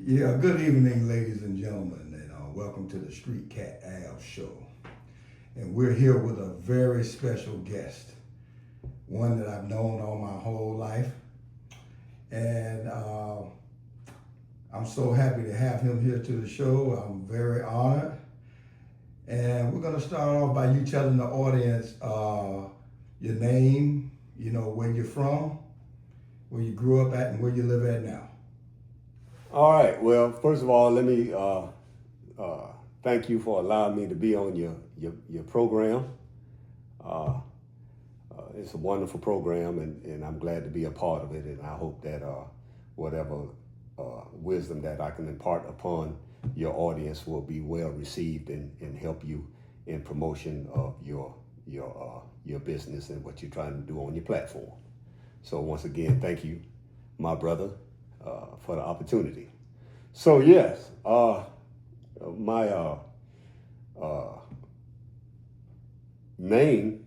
Yeah, good evening, ladies and gentlemen, and welcome to the Street Cat Al Show. And we're here with a very special guest, one that I've known all my whole life. And I'm so happy to have him here to the show. I'm very honored. And we're going to start off by you telling the audience your name, where you're from, where you grew up at, and where you live at now. All right. Well, first of all, let me thank you for allowing me to be on your program. Uh, it's a wonderful program, and I'm glad to be a part of it. And I hope that whatever wisdom that I can impart upon your audience will be well received and help you in promotion of your business and what you're trying to do on your platform. So once again, thank you, my brother, for the opportunity. So yes, my name,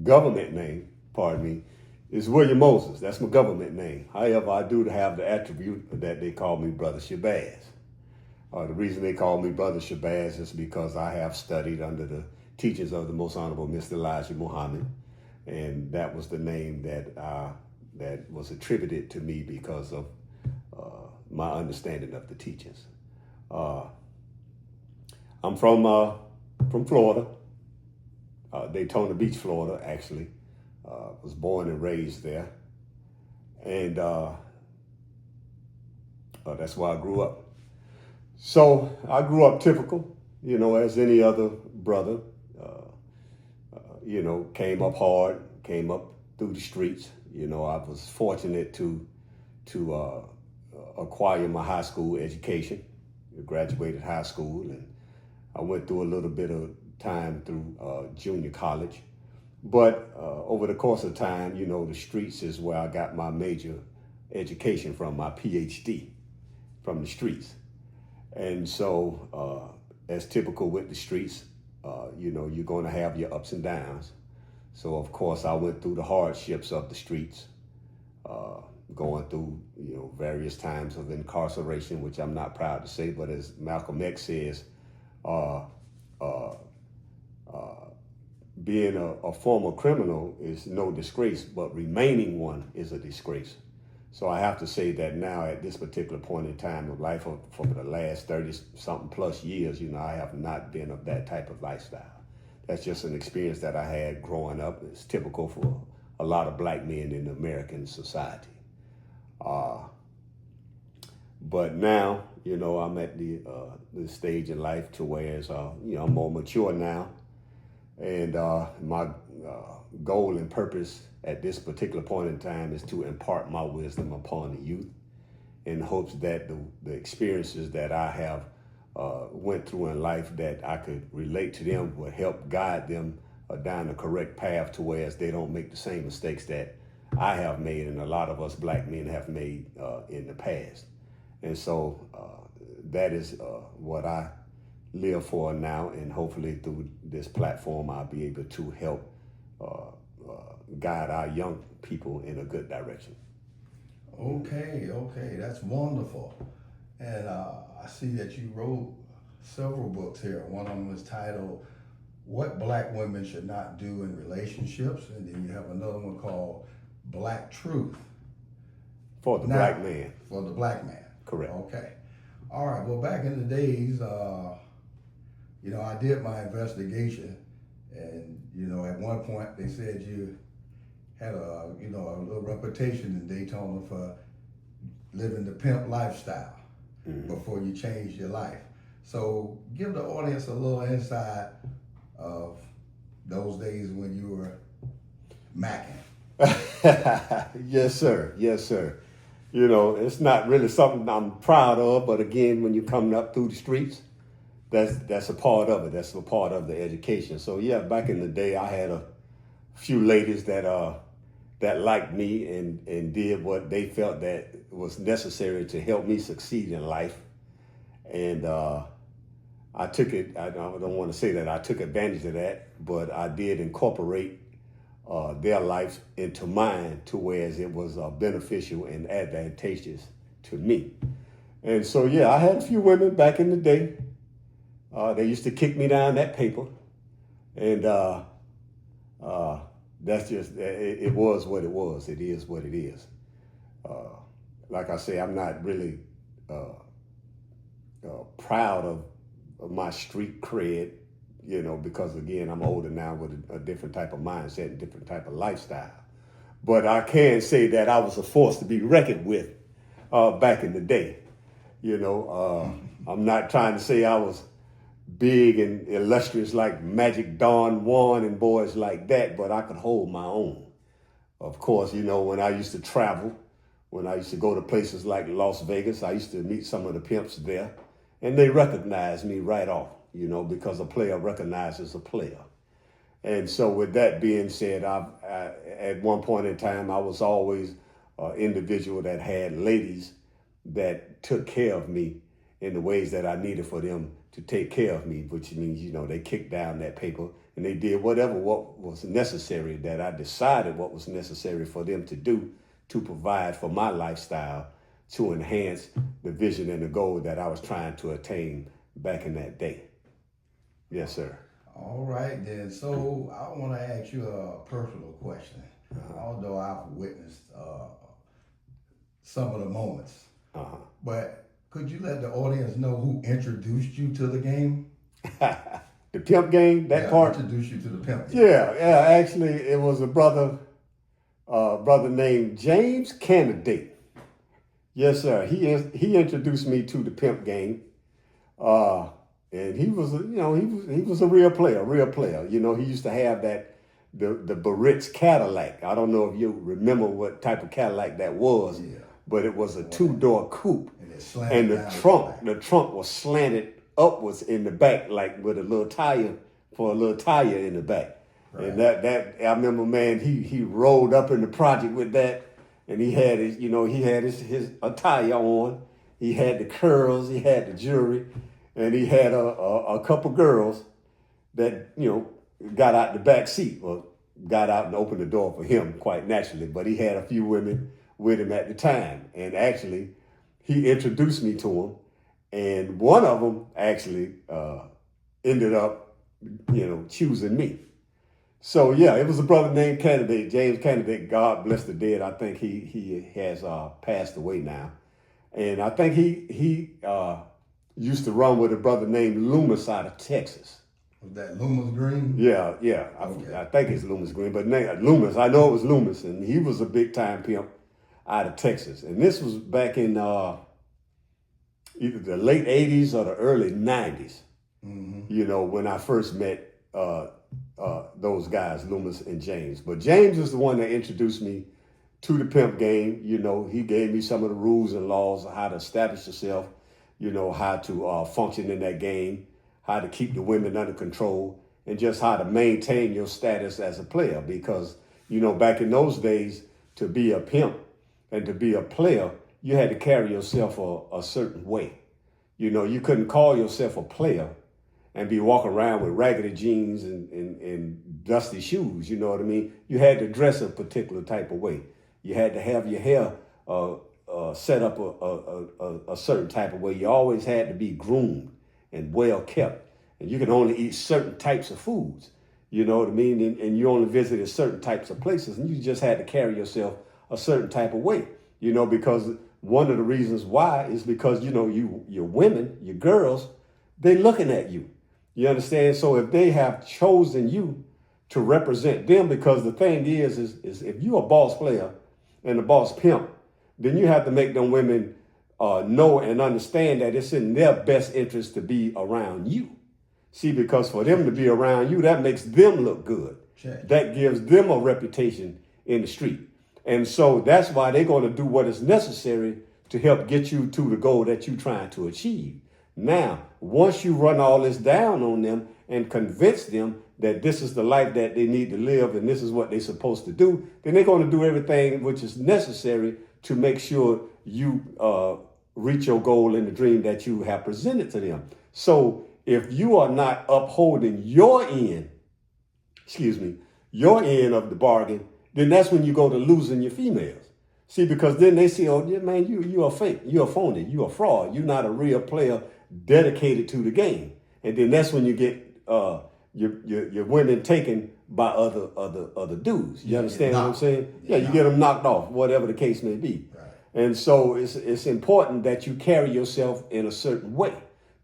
government name, pardon me, is William Moses. That's my government name. However, I do have the attribute that they call me Brother Shabazz. The reason they call me Brother Shabazz is because I have studied under the teachings of the Most Honorable Mr. Elijah Muhammad, and that was the name that was attributed to me because of my understanding of the teachings. I'm from Florida, Daytona Beach, Florida, actually. Was born and raised there, and that's where I grew up. So I grew up typical, as any other brother. Came up hard, came up through the streets. I was fortunate to acquire my high school education. I graduated high school, and I went through a little bit of time through junior college. But over the course of time, the streets is where I got my major education from, my PhD from the streets. And so, as typical with the streets, you're going to have your ups and downs. So, of course, I went through the hardships of the streets, going through, various times of incarceration, which I'm not proud to say, but as Malcolm X says, being a former criminal is no disgrace, but remaining one is a disgrace. So I have to say that now at this particular point in time of life, for the last 30-something plus years, I have not been of that type of lifestyle. That's just an experience that I had growing up. It's typical for a lot of black men in American society. But now, I'm at the stage in life to where I'm more mature now. And my goal and purpose at this particular point in time is to impart my wisdom upon the youth in hopes that the experiences that I have went through in life, that I could relate to them, would help guide them down the correct path to where they don't make the same mistakes that I have made and a lot of us black men have made in the past. And so that is what I live for now, and hopefully through this platform I'll be able to help guide our young people in a good direction. Okay, that's wonderful. And I see that you wrote several books here. One of them is titled What Black Women Should Not Do in Relationships, and then you have another one called Black Truth. For the black man. For the black man. Correct. Okay. All right, well, back in the days, I did my investigation, and at one point they said you had a little reputation in Daytona for living the pimp lifestyle before you changed your life. So give the audience a little insight of those days when you were macking. Yes, sir. Yes, sir. It's not really something I'm proud of, but again, when you're coming up through the streets, that's a part of it. That's a part of the education. So yeah, back in the day, I had a few ladies that liked me and did what they felt that was necessary to help me succeed in life. And I took it. I don't want to say that I took advantage of that, but I did incorporate their life into mine to where it was beneficial and advantageous to me. And so, yeah, I had a few women back in the day. They used to kick me down that paper. And uh, that's just, it was what it was. It is what it is. Like I say, I'm not really proud of my street cred, because again, I'm older now with a different type of mindset and different type of lifestyle. But I can say that I was a force to be reckoned with back in the day. I'm not trying to say I was big and illustrious like Magic Don Juan and boys like that, but I could hold my own. Of course, when I used to travel, when I used to go to places like Las Vegas, I used to meet some of the pimps there, and they recognized me right off, because a player recognizes a player. And so with that being said, at one point in time, I was always an individual that had ladies that took care of me in the ways that I needed for them to take care of me, which means, they kicked down that paper and they did what was necessary, that I decided what was necessary for them to do to provide for my lifestyle, to enhance the vision and the goal that I was trying to attain back in that day. Yes, sir. All right, then. So I want to ask you a personal question. Although I've witnessed some of the moments, but could you let the audience know who introduced you to the game? The Pimp game, that part? Introduced you to the Pimp game. Yeah. Actually, it was a brother named James Candidate. Yes, sir. He introduced me to the Pimp game. And he was a real player. He used to have the Baritz Cadillac. I don't know if you remember what type of Cadillac that was, but it was a two-door coupe. And the trunk was slanted upwards in the back, like with a little tire in the back. Right. And that I remember, man, he rolled up in the project with that, and he had his attire on. He had the curls, he had the jewelry. And he had a couple girls that, got out the back seat, or got out and opened the door for him quite naturally. But he had a few women with him at the time. And actually, he introduced me to them. And one of them actually ended up, choosing me. So, yeah, it was a brother named Candidate, James Candidate. God bless the dead. I think he has passed away now. And I think he used to run with a brother named Loomis out of Texas. Was that Loomis Green? Yeah. Okay. I think it's Loomis Green, but Loomis, I know it was Loomis, and he was a big time pimp out of Texas. And this was back in either the late 80s or the early 90s, when I first met those guys, Loomis and James. But James is the one that introduced me to the Pimp game. He gave me some of the rules and laws of how to establish yourself, how to function in that game, how to keep the women under control, and just how to maintain your status as a player. Because, back in those days, to be a pimp and to be a player, you had to carry yourself a certain way. You couldn't call yourself a player and be walking around with raggedy jeans and dusty shoes, you know what I mean? You had to dress a particular type of way. You had to have your hair set up a certain type of way. You always had to be groomed and well kept. And you could only eat certain types of foods, you know what I mean? And you only visited certain types of places, and you just had to carry yourself a certain type of way, because one of the reasons why is because, your women, your girls, they're looking at you. You understand? So if they have chosen you to represent them, because the thing is if you're a boss player and a boss pimp, then you have to make them women know and understand that it's in their best interest to be around you. See, because for them to be around you, that makes them look good. Check. That gives them a reputation in the street. And so that's why they're going to do what is necessary to help get you to the goal that you're trying to achieve. Now, once you run all this down on them and convince them that this is the life that they need to live and this is what they're supposed to do, then they're going to do everything which is necessary to make sure you reach your goal and the dream that you have presented to them. So if you are not upholding your end of the bargain, then that's when you go to losing your females. See, because then they see, oh, yeah, man, you are fake, you're a phony, you're a fraud, you're not a real player dedicated to the game. And then that's when you get your women taken by other dudes. You understand what I'm saying? Yeah, you get them knocked off, whatever the case may be. Right. And so it's important that you carry yourself in a certain way.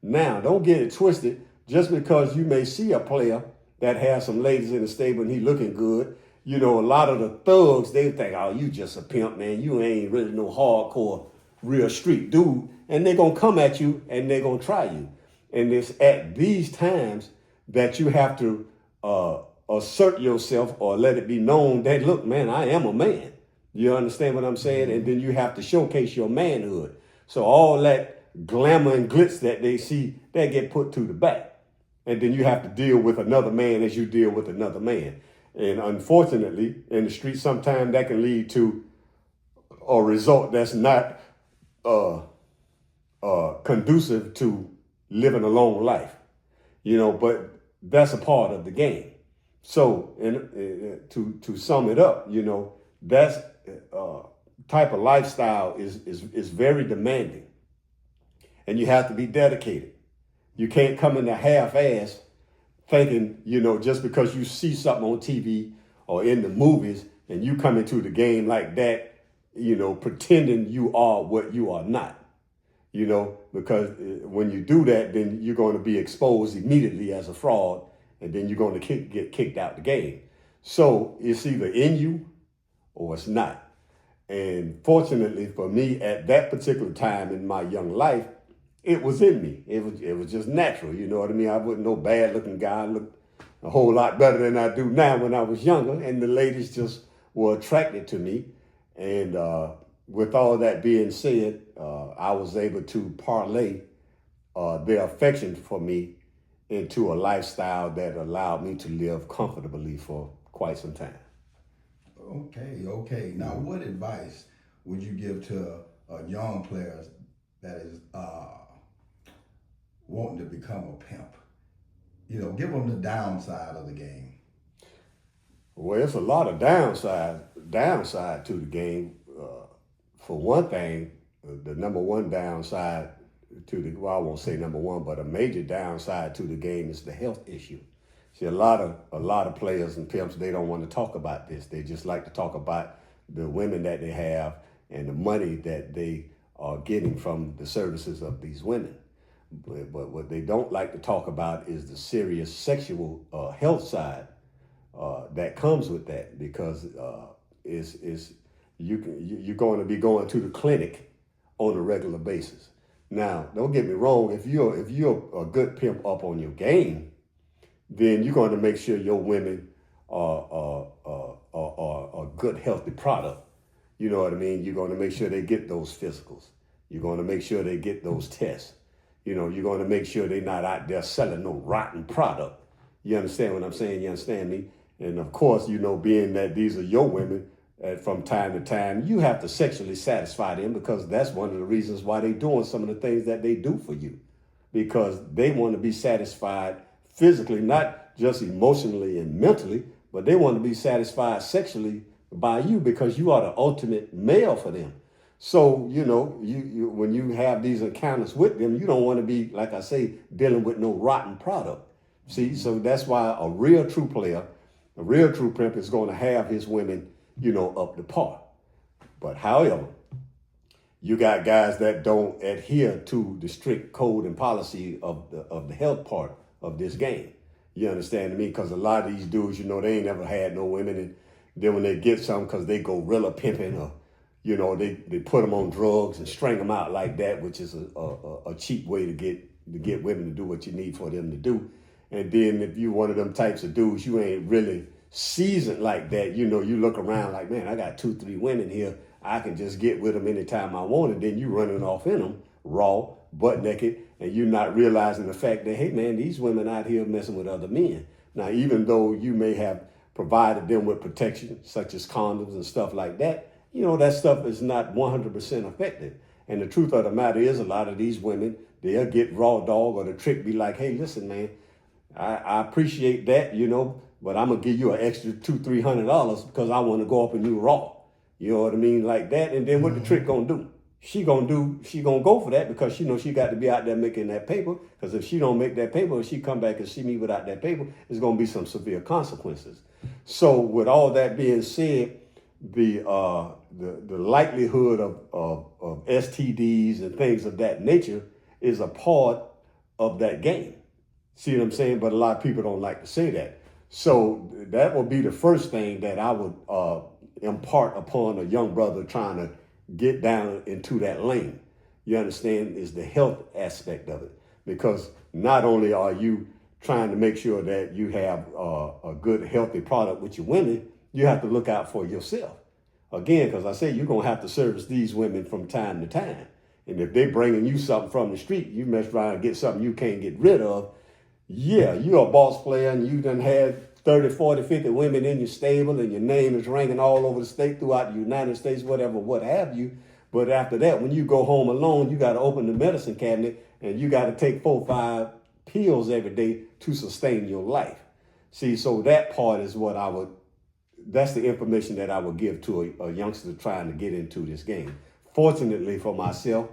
Now, don't get it twisted. Just because you may see a player that has some ladies in the stable and he looking good, you know, a lot of the thugs, they think, oh, you just a pimp, man. You ain't really no hardcore, real street dude. And they're going to come at you and they're going to try you. And it's at these times that you have to assert yourself or let it be known that, look, man, I am a man. You understand what I'm saying? And then you have to showcase your manhood. So all that glamour and glitz that they see, they get put to the back. And then you have to deal with another man as you deal with another man. And unfortunately, in the street, sometimes that can lead to a result that's not conducive to living a long life. You know, but that's a part of the game. So, to sum it up, you know, that's type of lifestyle is very demanding, and you have to be dedicated. You can't come in a half-ass thinking, you know, just because you see something on TV or in the movies and you come into the game like that, you know, pretending you are what you are not, you know, because when you do that, then you're going to be exposed immediately as a fraud, and then you're going to get kicked out the game. So it's either in you or it's not. And fortunately for me, at that particular time in my young life, it was in me. It was just natural, you know what I mean? I wasn't no bad looking guy. I looked a whole lot better than I do now when I was younger, and the ladies just were attracted to me. And with all that being said, I was able to parlay their affection for me into a lifestyle that allowed me to live comfortably for quite some time. Okay. Now, what advice would you give to young players that is wanting to become a pimp? You know, give them the downside of the game. Well, it's a lot of downside to the game. For one thing, the number one downside to the, well, I won't say number one, but a major downside to the game is the health issue. See, a lot of players and pimps, they don't want to talk about this. They just like to talk about the women that they have and the money that they are getting from the services of these women. But what they don't like to talk about is the serious sexual health side that comes with that, because you're going to be going to the clinic on a regular basis. Now, don't get me wrong. If you're a good pimp up on your game, then you're going to make sure your women are a good, healthy product. You know what I mean? You're going to make sure they get those physicals. You're going to make sure they get those tests. You know, you're going to make sure they're not out there selling no rotten product. You understand what I'm saying? You understand me? And of course, you know, being that these are your women, from time to time, you have to sexually satisfy them, because that's one of the reasons why they're doing some of the things that they do for you, because they want to be satisfied physically, not just emotionally and mentally, but they want to be satisfied sexually by you, because you are the ultimate male for them. So, you know, you when you have these encounters with them, you don't want to be, like I say, dealing with no rotten product. See, so that's why a real true player, a real true pimp is going to have his women, you know, up to par. But however, you got guys that don't adhere to the strict code and policy of the health part of this game. You understand me? Because a lot of these dudes, you know, they ain't never had no women, and then when they get some, because they gorilla pimping, or, you know, they put them on drugs and string them out like that, which is a cheap way to get women to do what you need for them to do. And then if you one of them types of dudes, you ain't really seasoned like that, you know, you look around like, man, I got 2-3 women here, I can just get with them anytime I want, and then you running off in them raw, butt naked, and you're not realizing the fact that, hey man, these women out here messing with other men. Now, even though you may have provided them with protection, such as condoms and stuff like that, you know, that stuff is not 100% effective. And the truth of the matter is, a lot of these women, they'll get raw dog, or the trick be like, hey, listen, man, I appreciate that, you know, but I'm gonna give you an extra $200-300 because I want to go up and you raw. You know what I mean? Like that. And then what the trick gonna do? She gonna go for that because she knows she got to be out there making that paper. Because if she don't make that paper, if she come back and see me without that paper, it's gonna be some severe consequences. So with all that being said, the likelihood of STDs and things of that nature is a part of that game. See what I'm saying? But a lot of people don't like to say that. So that would be the first thing that I would impart upon a young brother trying to get down into that lane. You understand, is the health aspect of it. Because not only are you trying to make sure that you have a good, healthy product with your women, you have to look out for yourself. Again, because I say you're going to have to service these women from time to time. And if they're bringing you something from the street, you mess around and get something you can't get rid of. Yeah, you're a boss player and you done had 30, 40, 50 women in your stable and your name is ringing all over the state, throughout the United States, whatever, what have you. But after that, when you go home alone, you got to open the medicine cabinet and you got to take 4 or 5 pills every day to sustain your life. See, so that part is what that's the information that I would give to a youngster trying to get into this game. Fortunately for myself,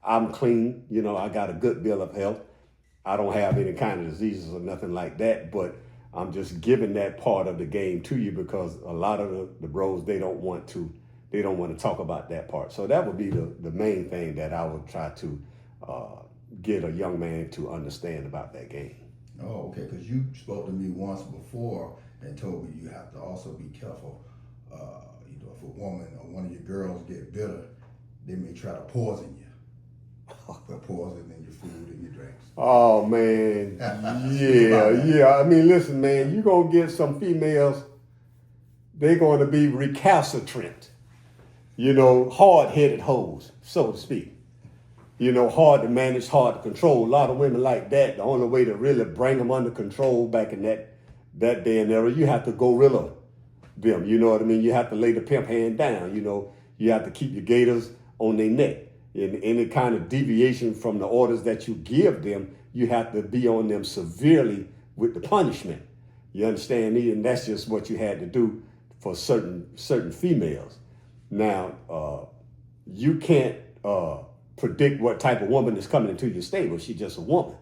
I'm clean. You know, I got a good bill of health. I don't have any kind of diseases or nothing like that, but I'm just giving that part of the game to you because a lot of the bros, they don't want to talk about that part. So that would be the main thing that I would try to get a young man to understand about that game. Oh, okay, because you spoke to me once before and told me you have to also be careful. If a woman or one of your girls get bitter, they may try to poison you. Put poison in your food and your drinks. Oh, man. Yeah. I mean, listen, man, you're going to get some females, they're going to be recalcitrant, hard-headed hoes, so to speak. Hard to manage, hard to control. A lot of women like that, the only way to really bring them under control back in that day and era, you have to gorilla them. You know what I mean? You have to lay the pimp hand down. You have to keep your gators on their neck. And any kind of deviation from the orders that you give them, you have to be on them severely with the punishment. You understand me? And that's just what you had to do for certain females. Now, you can't predict what type of woman is coming into your stable. She's just a woman.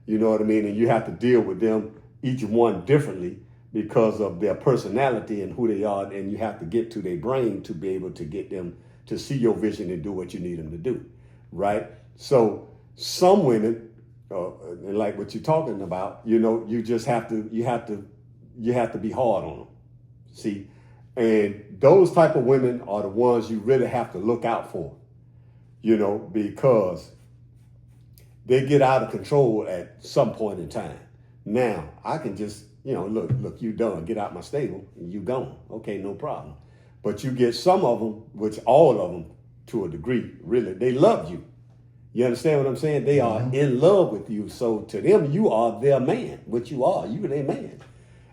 You know what I mean? And you have to deal with them, each one differently, because of their personality and who they are. And you have to get to their brain to be able to get them to see your vision and do what you need them to do, right? So some women, and like what you're talking about, you just have to be hard on them. See, and those type of women are the ones you really have to look out for, because they get out of control at some point in time. Now I can just, look, you done, get out my stable, and you gone. Okay, no problem. But you get some of them, which all of them to a degree, really, they love you. You understand what I'm saying? They are in love with you. So to them, you are their man, which you are. You're their man.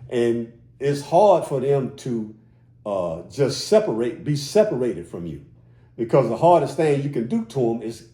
And it's hard for them to just be separated from you. Because the hardest thing you can do to them is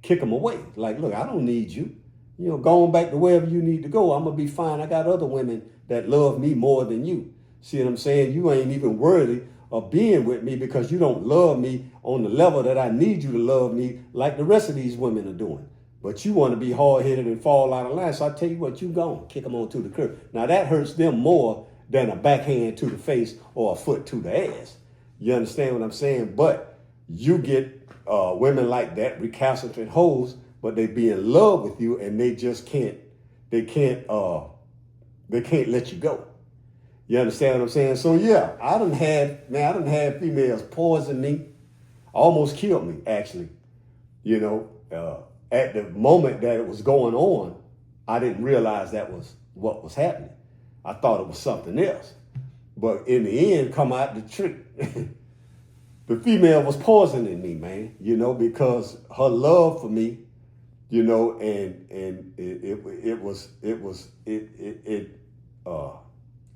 kick them away. Like, look, I don't need you. Going back to wherever you need to go, I'm going to be fine. I got other women that love me more than you. See what I'm saying? You ain't even worthy of being with me because you don't love me on the level that I need you to love me like the rest of these women are doing. But you want to be hard-headed and fall out of line. So I tell you what, you gone, kick them onto the curb. Now that hurts them more than a backhand to the face or a foot to the ass. You understand what I'm saying? But you get women like that, recalcitrant hoes, but they be in love with you and they just can't let you go. You understand what I'm saying? So yeah, I done had females poison me, almost killed me actually. At the moment that it was going on, I didn't realize that was what was happening. I thought it was something else. But in the end, come out the trick. The female was poisoning me, man, because her love for me, and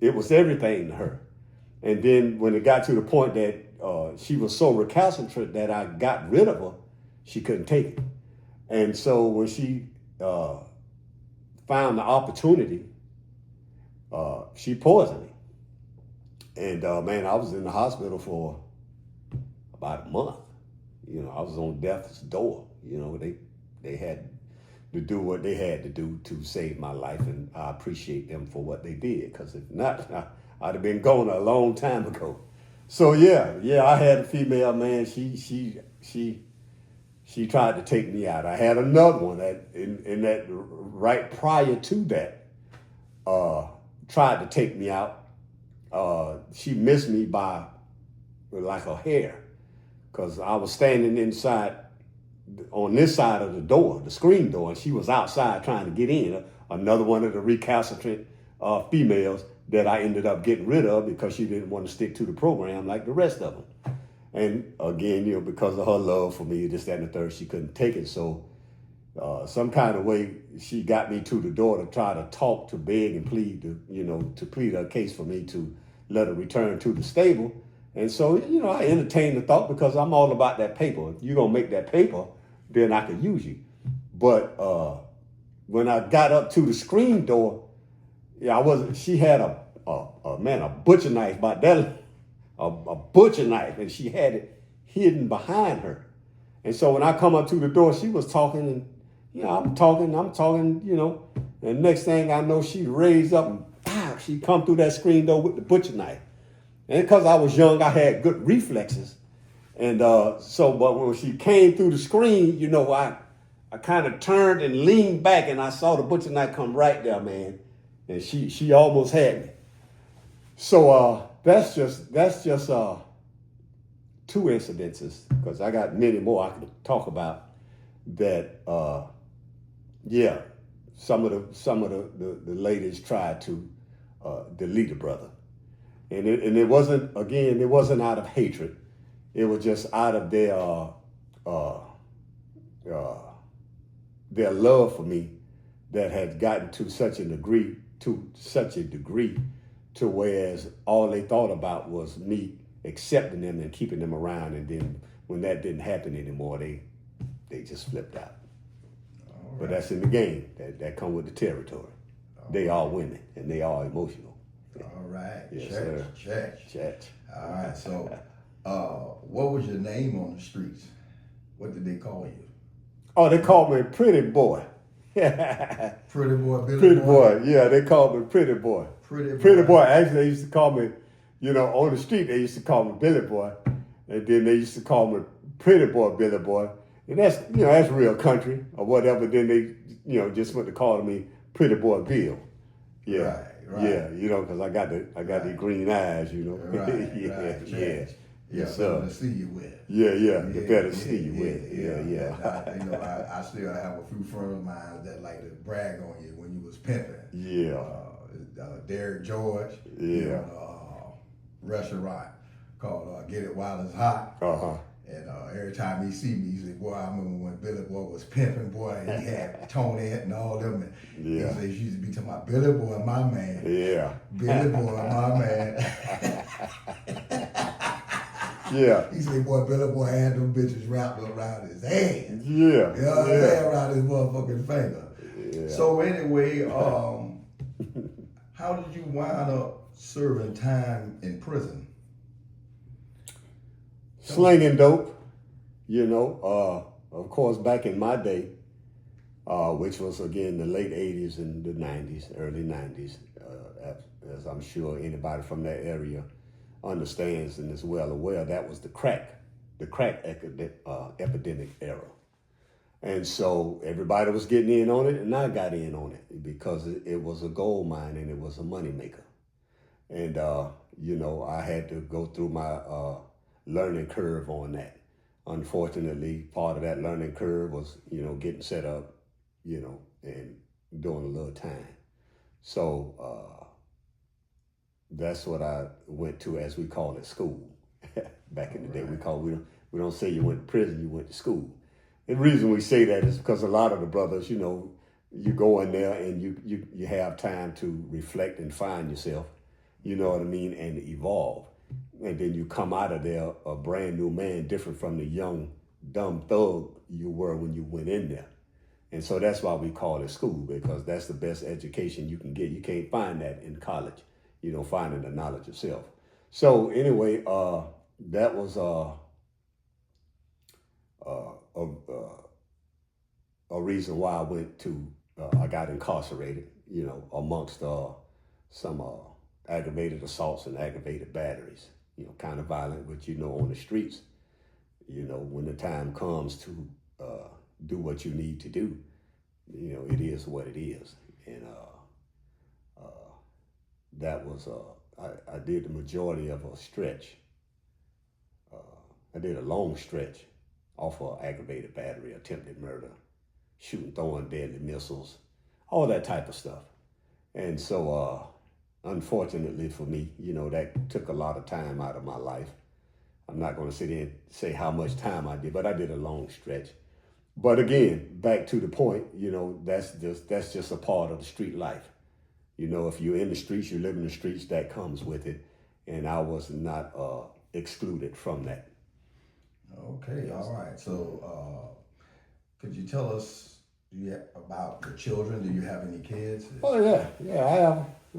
it was everything to her. And then when it got to the point that she was so recalcitrant that I got rid of her, she couldn't take it. And so when she found the opportunity, she poisoned me. And man, I was in the hospital for about a month. You know, I was on death's door. You know, they had to do what they had to do to save my life, and I appreciate them for what they did. Because if not, I'd have been gone a long time ago. So yeah, I had a female, man. She tried to take me out. I had another one that in that right prior to that tried to take me out. She missed me by like a hair, because I was standing inside on this side of the door, the screen door, and she was outside trying to get in. Another one of the recalcitrant females that I ended up getting rid of because she didn't want to stick to the program like the rest of them. And again, you know, because of her love for me, this, that, and the third, she couldn't take it. So some kind of way, she got me to the door to try to talk, to beg and plead, to plead her case for me to let her return to the stable. And so, you know, I entertained the thought, because I'm all about that paper. If you're going to make that paper, then I could use you. But when I got up to the screen door, she had a butcher knife, a butcher knife, and she had it hidden behind her. And so when I come up to the door, she was talking, and, you know, I'm talking, you know, and next thing I know, she raised up and pow, she come through that screen door with the butcher knife. And because I was young, I had good reflexes. And but when she came through the screen, you know, I kind of turned and leaned back, and I saw the butcher knife come right there, man. And she almost had me. So that's just two incidences, because I got many more I could talk about that. Some of the ladies tried to delete a brother. And it wasn't out of hatred. It was just out of their love for me that had gotten to such a degree to whereas all they thought about was me accepting them and keeping them around. And then when that didn't happen anymore, they just flipped out. Right. But that's in the game. That come with the territory. They are women, and they are emotional. All right. Yes, Church. All right. So, what was your name on the streets? What did they call you? Oh, they called me Pretty Boy. Pretty Boy, Billy Pretty Boy. Yeah, they called me Pretty Boy. Pretty Boy. Actually, they used to call me, you know, on the street, they used to call me Billy Boy. And then they used to call me Pretty Boy, Billy Boy. And that's, you know, that's real country or whatever. Then they, you know, just went to call me Pretty Boy Bill. Yeah. Right. Yeah, you know, because I got the green eyes, you know. Yeah. Yes, sir. To see you with. Yeah. The better to see you with. Yeah. I still have a few friends of mine that like to brag on you when you was pimping. Yeah. Derek George. Yeah. Restaurant called Get It While It's Hot. Uh-huh. And every time he see me, he say, "Boy, I remember when Billy Boy was pimping, boy, and he had Tony and all them." And he said, "He used to be talking about Billy Boy, my man." Yeah. Billy Boy, my man. Yeah. He said, "Boy, Billy Boy had them bitches wrapped around his hand." Yeah. You know what I'm saying? Around his motherfucking finger. Yeah. So anyway, how did you wind up serving time in prison? Slinging dope, you know. Of course, back in my day, which was again the late 80s and the 90s, early 90s, as I'm sure anybody from that area understands and is well aware, that was the crack epidemic era. And so everybody was getting in on it, and I got in on it because it was a gold mine and it was a moneymaker. And, you know, I had to go through my learning curve on that. Unfortunately, part of that learning curve was, you know, getting set up, you know, and doing a little time. So that's what I went to, as we call it, school. Back in the day, we don't say you went to prison, you went to school. And the reason we say that is because a lot of the brothers, you know, you go in there and you have time to reflect and find yourself, you know what I mean, and evolve. And then you come out of there a brand new man, different from the young, dumb thug you were when you went in there. And so that's why we call it school, because that's the best education you can get. You can't find that in college, you know, finding the knowledge of self. So anyway, that was a reason why I got incarcerated, amongst some aggravated assaults and aggravated batteries, kind of violent, but on the streets, when the time comes to do what you need to do, it is what it is. And that was, I did the majority of a stretch. I did a long stretch off of aggravated battery, attempted murder, shooting, throwing deadly missiles, all that type of stuff. And so, unfortunately for me, that took a lot of time out of my life. I'm not going to sit here and say how much time I did, but I did a long stretch. But again, back to the point, that's just a part of the street life. If you're in the streets, you live in the streets, that comes with it. And I was not excluded from that. Okay, all right. So, could you tell us about the children? Do you have any kids? Oh yeah.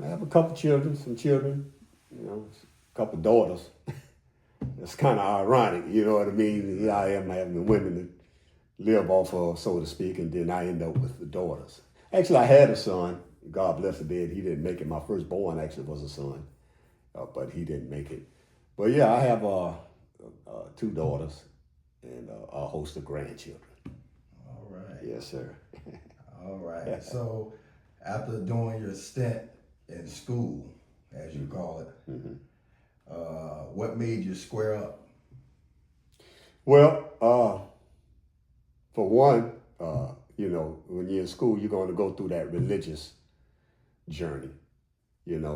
I have a couple some children, a couple daughters. It's kind of ironic, you know what I mean? Here I am having the women to live off of, so to speak, and then I end up with the daughters. Actually, I had a son. God bless the dead. He didn't make it. My firstborn actually was a son, but he didn't make it. But yeah, I have 2 daughters and a host of grandchildren. All right. Yes, sir. All right. So after doing your stint in school, as you call it, Mm-hmm. What made you square up? Well, for one, when you're in school, you're going to go through that religious journey,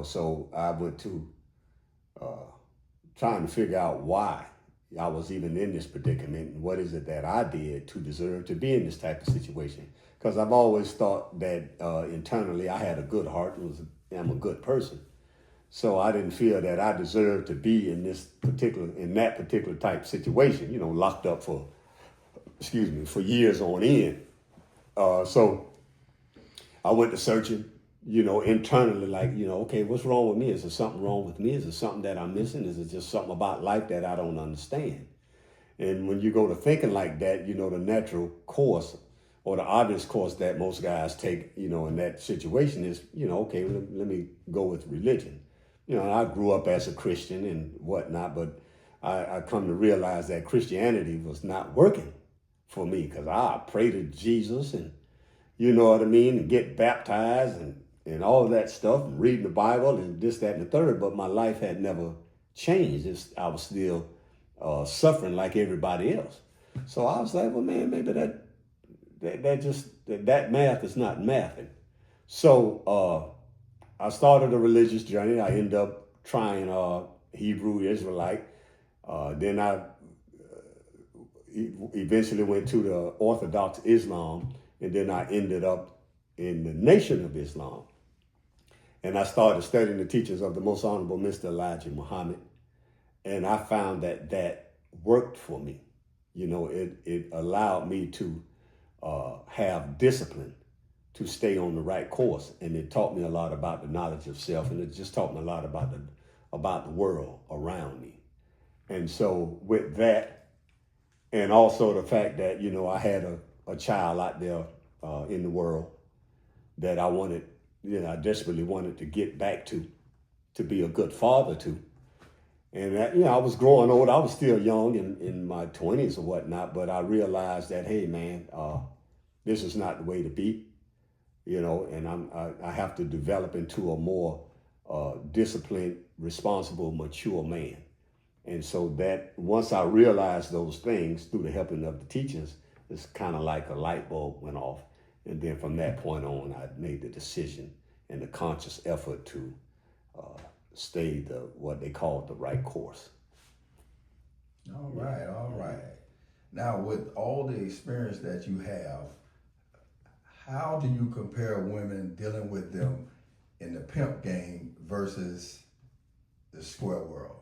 So I went to trying to figure out why I was even in this predicament and what is it that I did to deserve to be in this type of situation. Because I've always thought that internally I had a good heart and am a good person. So I didn't feel that I deserved to be in that particular type situation, locked up for years on end. So I went to searching, internally, like, okay, what's wrong with me? Is there something wrong with me? Is there something that I'm missing? Is it just something about life that I don't understand? And when you go to thinking like that, the natural course or the obvious course that most guys take, in that situation is, okay, let me go with religion. I grew up as a Christian and whatnot, but I come to realize that Christianity was not working for me because I pray to Jesus and, you know what I mean, and get baptized and all of that stuff, and reading the Bible and this, that, and the third, but my life had never changed. I was still suffering like everybody else. So I was like, well, man, maybe that math is not mathing. So I started a religious journey. I ended up trying Hebrew Israelite. Then I eventually went to the Orthodox Islam, and then I ended up in the Nation of Islam. And I started studying the teachings of the Most Honorable Mr. Elijah Muhammad. And I found that worked for me. It allowed me to have discipline to stay on the right course. And it taught me a lot about the knowledge of self, and it just taught me a lot about the world around me. And so with that, and also the fact that, I had a child out there in the world that I wanted, I desperately wanted to get back to be a good father to. And that, I was growing old. I was still young in my 20s or whatnot, but I realized that, hey, man, this is not the way to be. And I have to develop into a more disciplined, responsible, mature man. And so that once I realized those things through the helping of the teachers, it's kind of like a light bulb went off. And then from that point on, I made the decision and the conscious effort to stay what they call the right course. All right. Now, with all the experience that you have, how do you compare women dealing with them in the pimp game versus the square world?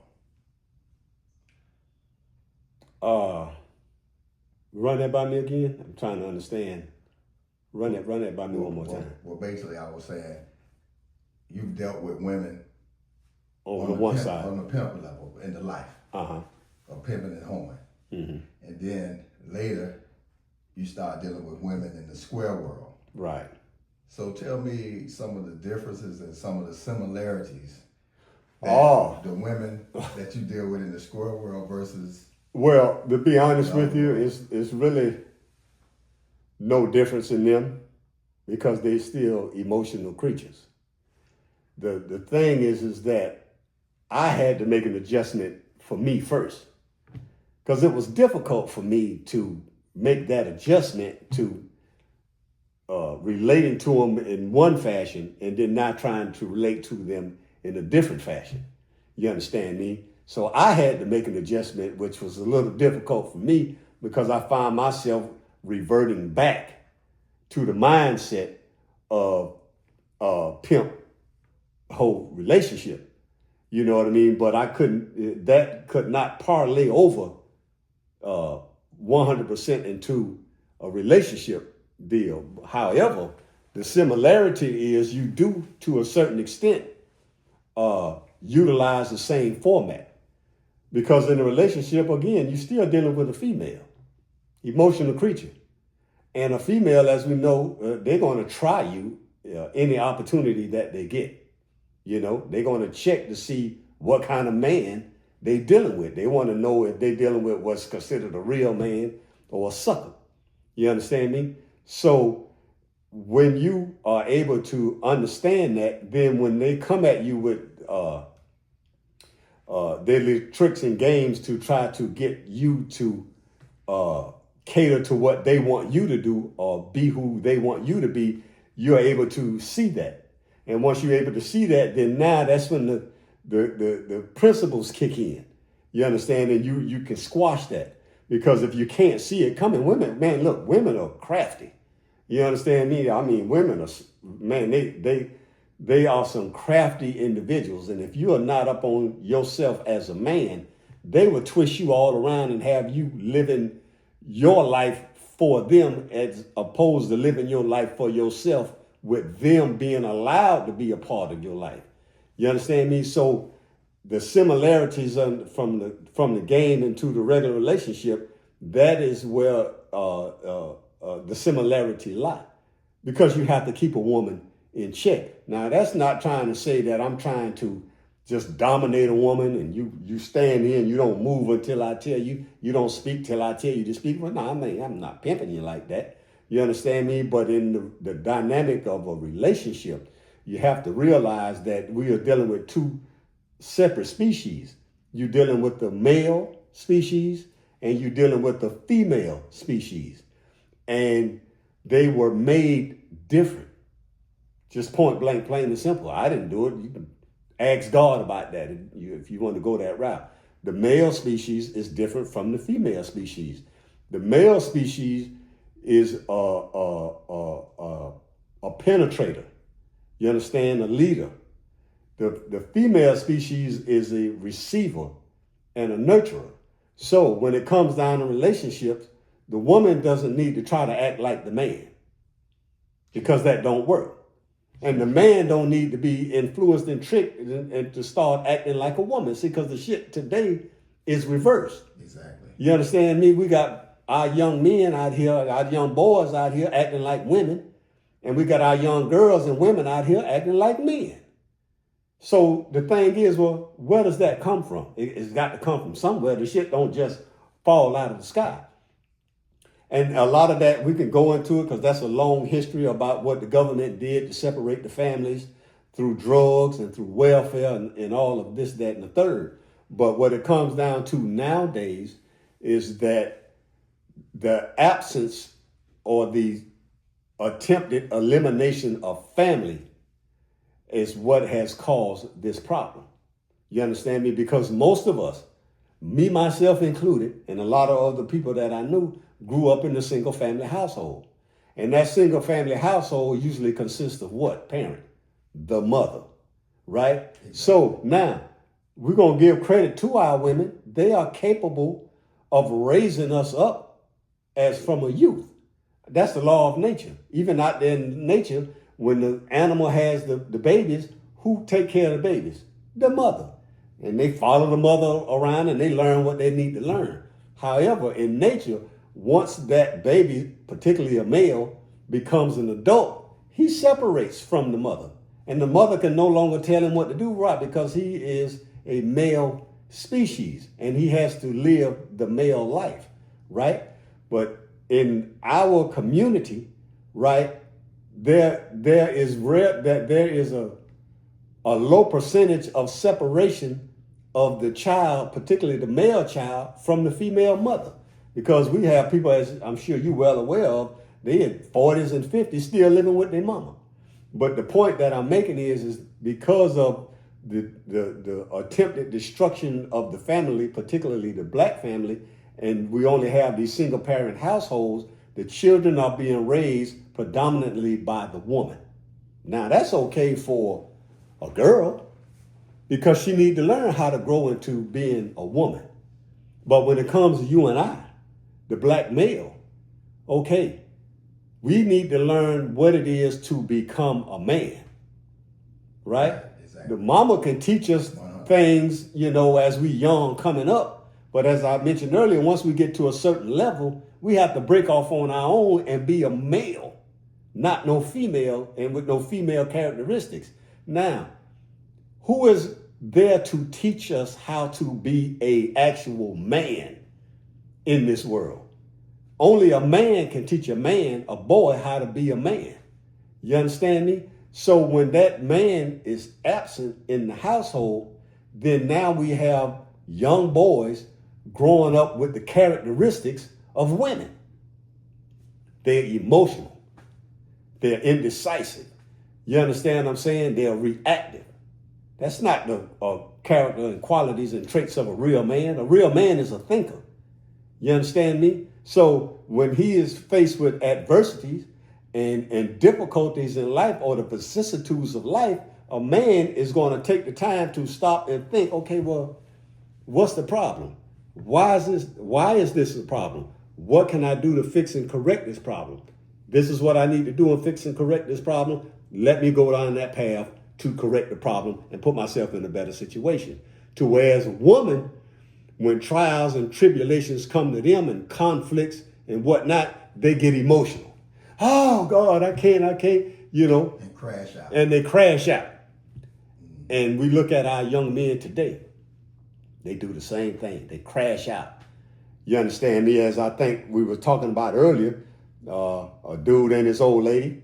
Run that by me again. I'm trying to understand. Run that by me one more time. Well, basically, I was saying you've dealt with women on the one side, on the pimp level in the life of pimping and hoeing, mm-hmm. and then later you start dealing with women in the square world. Right. So tell me some of the differences and some of the similarities that the women that you deal with in the square world versus. Well, to be honest with you, it's really no difference in them because they're still emotional creatures. The thing is that I had to make an adjustment for me first because it was difficult for me to make that adjustment to relating to them in one fashion and then not trying to relate to them in a different fashion. You understand me? So I had to make an adjustment, which was a little difficult for me because I found myself reverting back to the mindset of pimp whole relationship. You know what I mean? But that could not parlay over 100% into a relationship deal. However, the similarity is you do, to a certain extent, utilize the same format. Because in a relationship, again, you're still dealing with a female, emotional creature. And a female, as we know, they're going to try you any opportunity that they get. You know, they're going to check to see what kind of man they're dealing with. They want to know if they're dealing with what's considered a real man or a sucker. You understand me? So when you are able to understand that, then when they come at you with deadly tricks and games to try to get you to cater to what they want you to do or be who they want you to be, you're able to see that. And once you're able to see that, then now that's when the principles kick in. You understand? And you can squash that. Because if you can't see it coming, women are crafty. You understand me? I mean, women are, man, they are some crafty individuals. And if you are not up on yourself as a man, they will twist you all around and have you living your life for them as opposed to living your life for yourself with them being allowed to be a part of your life. You understand me? So the similarities from the game into the regular relationship, that is where the similarity lie. Because you have to keep a woman in check. Now, that's not trying to say that I'm trying to just dominate a woman and you stand in, you don't move until I tell you, you don't speak till I tell you to speak. Well, no, I'm not pimping you like that. You understand me? But in the dynamic of a relationship, you have to realize that we are dealing with two separate species. You're dealing with the male species and you're dealing with the female species. And they were made different. Just point blank, plain and simple. I didn't do it. You can ask God about that if you want to go that route. The male species is different from the female species. The male species is a penetrator. You understand? A leader. The female species is a receiver and a nurturer. So when it comes down to relationships, the woman doesn't need to try to act like the man because that don't work. And the man don't need to be influenced and tricked and to start acting like a woman. See, because the shit today is reversed. Exactly. You understand me? We got our young men out here, our young boys out here acting like women. And we got our young girls and women out here acting like men. So the thing is, well, where does that come from? It's got to come from somewhere. The shit don't just fall out of the sky. And a lot of that, we can go into it because that's a long history about what the government did to separate the families through drugs and through welfare and all of this, that, and the third. But what it comes down to nowadays is that the absence or the attempted elimination of family is what has caused this problem. You understand me? Because most of us, me, myself included, and a lot of other people that I knew grew up in a single family household. And that single family household usually consists of what? Parent, the mother, right? Exactly. So now we're going to give credit to our women. They are capable of raising us up as from a youth. That's the law of nature. Even out there in nature, when the animal has the babies, who take care of the babies? The mother. And they follow the mother around and they learn what they need to learn. However, in nature, once that baby, particularly a male, becomes an adult, he separates from the mother. And the mother can no longer tell him what to do, right? Because he is a male species and he has to live the male life, right? But in our community, right, there is a low percentage of separation of the child, particularly the male child, from the female mother. Because we have people, as I'm sure you're well aware of, they in 40s and 50s still living with their mama. But the point that I'm making is because of the attempted destruction of the family, particularly the black family, and we only have these single parent households, the children are being raised predominantly by the woman. Now that's okay for a girl because she needs to learn how to grow into being a woman. But when it comes to you and I, the black male, okay, we need to learn what it is to become a man, right? Exactly. The mama can teach us things, as we young coming up. But as I mentioned earlier, once we get to a certain level, we have to break off on our own and be a male, not no female, and with no female characteristics. Now, who is there to teach us how to be a actual man in this world? Only a man can teach a boy, how to be a man. You understand me? So when that man is absent in the household, then now we have young boys growing up with the characteristics of women. They're emotional. They're indecisive. You understand what I'm saying? They're reactive. That's not the character and qualities and traits of a real man. A real man is a thinker. You understand me? So when he is faced with adversities and difficulties in life or the vicissitudes of life, a man is going to take the time to stop and think, okay, well, what's the problem? Why is this a problem? What can I do to fix and correct this problem? This is what I need to do and fix and correct this problem. Let me go down that path to correct the problem and put myself in a better situation. To whereas a woman, when trials and tribulations come to them and conflicts and whatnot, they get emotional. Oh God, I can't, And crash out. And they crash out. And we look at our young men today. They do the same thing. They crash out. You understand me? As I think we were talking about earlier, a dude and his old lady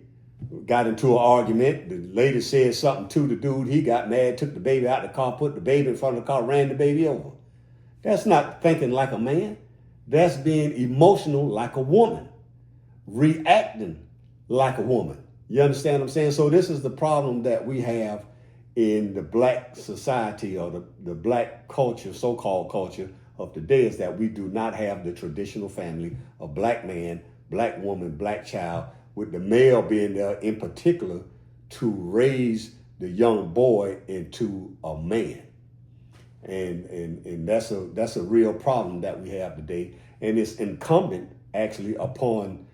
got into an argument. The lady said something to the dude. He got mad, took the baby out of the car, put the baby in front of the car, ran the baby over. That's not thinking like a man. That's being emotional like a woman, reacting like a woman. You understand what I'm saying? So this is the problem that we have in the black society or the black culture, so-called culture of today, is that we do not have the traditional family of black man, black woman, black child, with the male being there in particular to raise the young boy into a man. And that's a real problem that we have today. And it's incumbent actually upon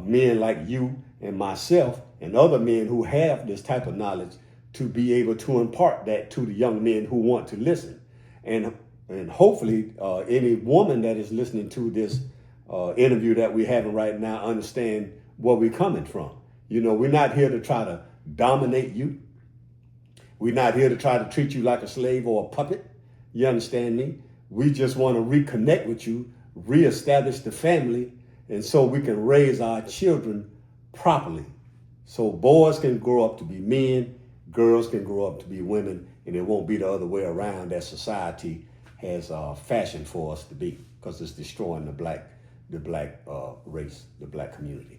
men like you and myself and other men who have this type of knowledge to be able to impart that to the young men who want to listen. And hopefully any woman that is listening to this interview that we're having right now understand where we're coming from. We're not here to try to dominate you. We're not here to try to treat you like a slave or a puppet. You understand me? We just want to reconnect with you, reestablish the family, and so we can raise our children properly. So boys can grow up to be men, girls can grow up to be women, and it won't be the other way around that society has fashioned for us to be, because it's destroying the black race, the black community.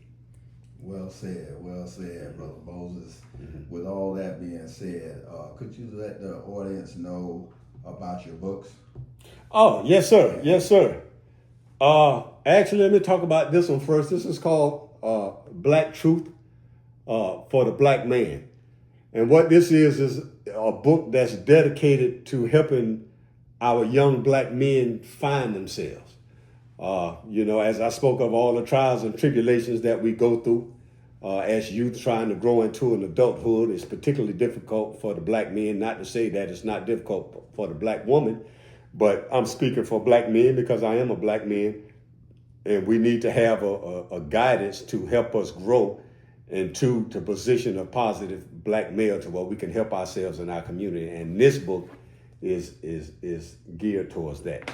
Well said, Brother Moses. Mm-hmm. With all that being said, could you let the audience know about your books? Oh, yes, sir. Yes, sir. Actually, let me talk about this one first. This is called Black Truth for the Black Man. And what this is a book that's dedicated to helping our young black men find themselves. As I spoke of all the trials and tribulations that we go through as youth trying to grow into an adulthood, it's particularly difficult for the black men. Not to say that it's not difficult for the black woman, but I'm speaking for black men because I am a black man. and we need to have a guidance to help us grow into the position of positive black male to where we can help ourselves in our community. And this book is geared towards that.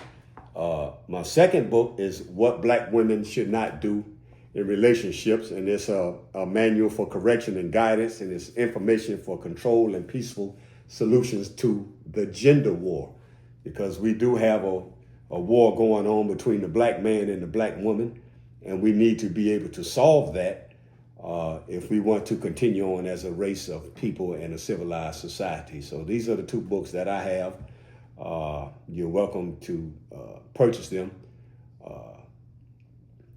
My second book is What Black Women Should Not Do in Relationships, and it's a manual for correction and guidance, and it's information for control and peaceful solutions to the gender war, because we do have a war going on between the black man and the black woman, and we need to be able to solve that if we want to continue on as a race of people in a civilized society. So these are the two books that I have. You're welcome to purchase them,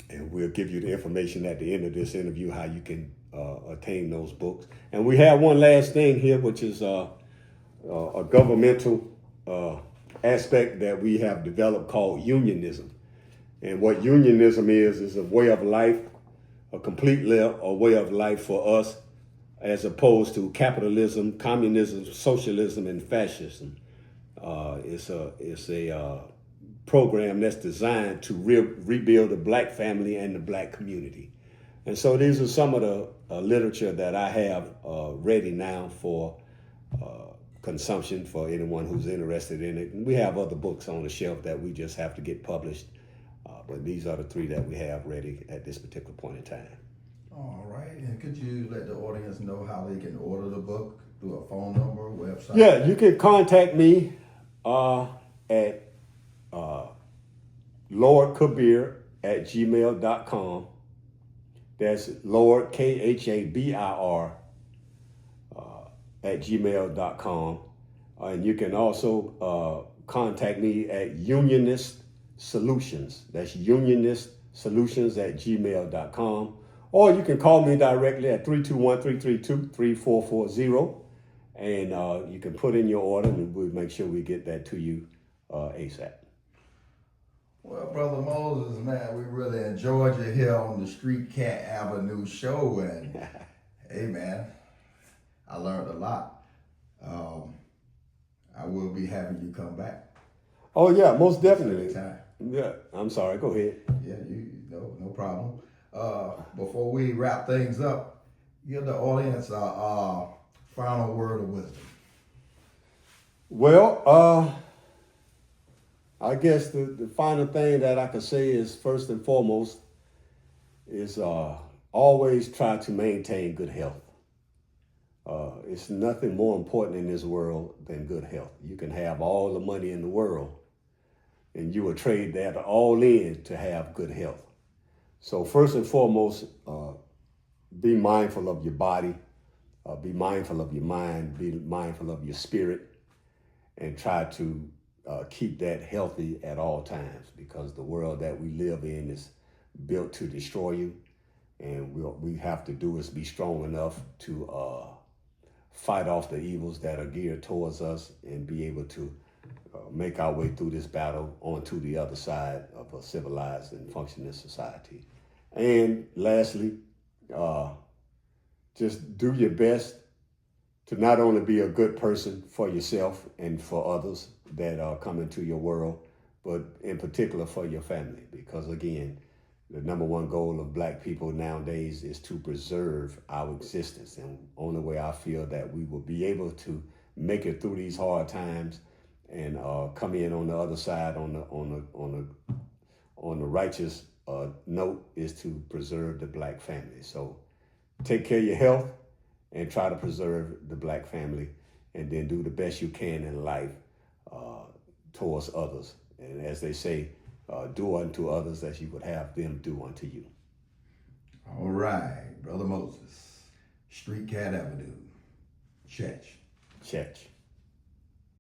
and we'll give you the information at the end of this interview how you can attain those books. And we have one last thing here, which is a governmental aspect that we have developed called unionism. And what unionism is a way of life, a way of life for us, as opposed to capitalism, communism, socialism, and fascism. It's a program that's designed to rebuild the black family and the black community. And so these are some of the literature that I have ready now for consumption for anyone who's interested in it. And we have other books on the shelf that we just have to get published. But these are the three that we have ready at this particular point in time. All right. And could you let the audience know how they can order the book? Through a phone number, website? Yeah, you can contact me at lordkhabir@gmail.com. That's Lord, Khabir, at gmail.com. And you can also contact me at Unionist Solutions. That's Unionist Solutions at gmail.com. Or you can call me directly at 321-332-3440. And you can put in your order, and we'll make sure we get that to you ASAP. Well, Brother Moses, man, we really enjoyed you here on the Street Cat Avenue show. And hey, man, I learned a lot. I will be having you come back. Oh, yeah, most definitely. Time. Yeah, I'm sorry. Go ahead. Yeah, no problem. Before we wrap things up, give the audience a final word of wisdom. Well, I guess the final thing that I could say is, first and foremost, is always try to maintain good health. It's nothing more important in this world than good health. You can have all the money in the world, and you will trade that all in to have good health. So first and foremost, be mindful of your body, be mindful of your mind, be mindful of your spirit, and try to keep that healthy at all times, because the world that we live in is built to destroy you. And what we have to do is be strong enough to fight off the evils that are geared towards us and be able to make our way through this battle onto the other side of a civilized and functioning society. And lastly, just do your best to not only be a good person for yourself and for others that are coming to your world, but in particular for your family. Because again, the number one goal of black people nowadays is to preserve our existence. And only way I feel that we will be able to make it through these hard times and come in on the other side on the righteous note is to preserve the black family. So take care of your health and try to preserve the black family, and then do the best you can in life towards others. And as they say, do unto others as you would have them do unto you. All right, Brother Moses, Street Cat Avenue, Church.